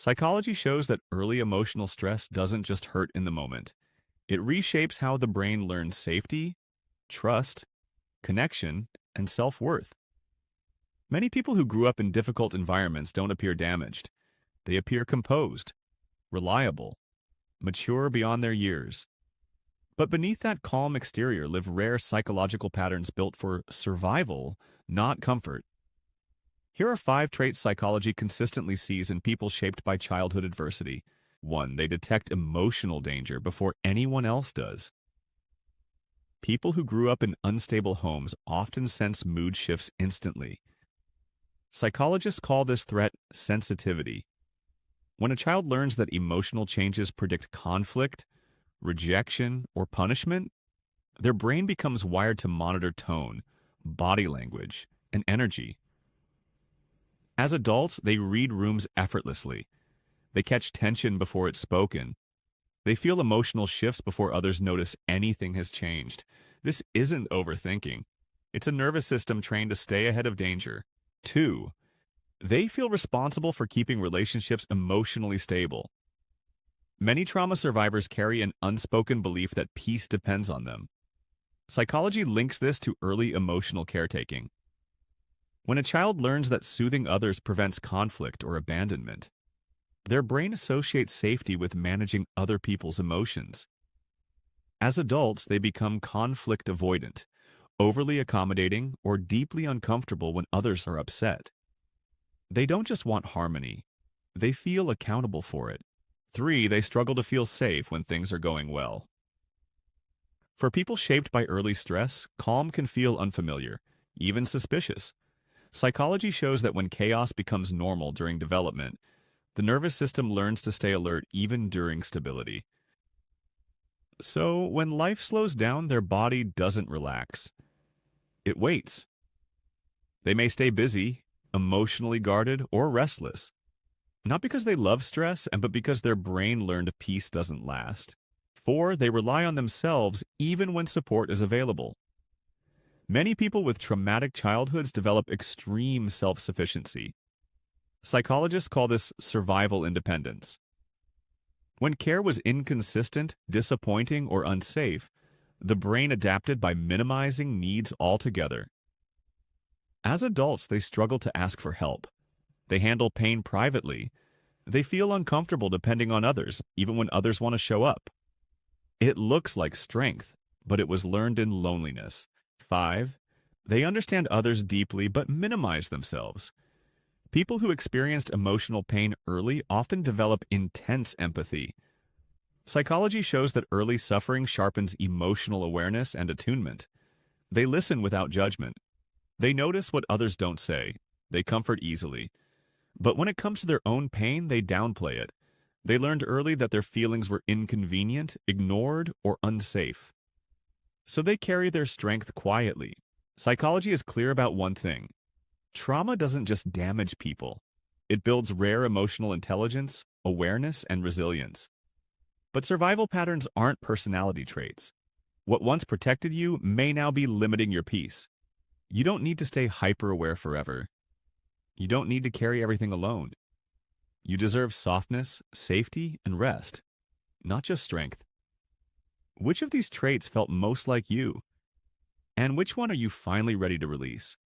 Psychology shows that early emotional stress doesn't just hurt in the moment. It reshapes how the brain learns safety, trust, connection, and self worth. Many people who grew up in difficult environments don't appear damaged. They appear composed, reliable, mature beyond their years. But beneath that calm exterior live rare psychological patterns built for survival, not comfort. Here are 5 traits psychology consistently sees in people shaped by childhood adversity. 1. They detect emotional danger before anyone else does. People who grew up in unstable homes often sense mood shifts instantly. Psychologists call this threat sensitivity. When a child learns that emotional changes predict conflict, rejection, or punishment, their brain becomes wired to monitor tone, body language, and energy. As adults, they read rooms effortlessly. They catch tension before it's spoken. They feel emotional shifts before others notice anything has changed. This isn't overthinking. It's a nervous system trained to stay ahead of danger. 2. They feel responsible for keeping relationships emotionally stable. Many trauma survivors carry an unspoken belief that peace depends on them. Psychology links this to early emotional caretaking. When a child learns that soothing others prevents conflict or abandonment, their brain associates safety with managing other people's emotions. As adults, they become conflict avoidant, overly accommodating, or deeply uncomfortable when others are upset. They don't just want harmony, they feel accountable for it. 3. They struggle to feel safe when things are going well. For people shaped by early stress, calm can feel unfamiliar, even suspicious. Psychology shows that when chaos becomes normal during development, the nervous system learns to stay alert even during stability. So, when life slows down, their body doesn't relax. It waits. They may stay busy, emotionally guarded, or restless. Not because they love stress, but because their brain learned peace doesn't last. 4. They rely on themselves even when support is available. Many people with traumatic childhoods develop extreme self-sufficiency. Psychologists call this survival independence. When care was inconsistent, disappointing, or unsafe, the brain adapted by minimizing needs altogether. As adults, they struggle to ask for help. They handle pain privately. They feel uncomfortable depending on others, even when others want to show up. It looks like strength, but it was learned in loneliness. 5. They understand others deeply but minimize themselves. People who experienced emotional pain early often develop intense empathy. Psychology shows that early suffering sharpens emotional awareness and attunement. They listen without judgment. They notice what others don't say. They comfort easily. But when it comes to their own pain, they downplay it. They learned early that their feelings were inconvenient, ignored, or unsafe. So they carry their strength quietly. Psychology is clear about one thing. Trauma doesn't just damage people. It builds rare emotional intelligence, awareness, and resilience. But survival patterns aren't personality traits. What once protected you may now be limiting your peace. You don't need to stay hyper-aware forever. You don't need to carry everything alone. You deserve softness, safety, and rest, not just strength. Which of these traits felt most like you? And which one are you finally ready to release?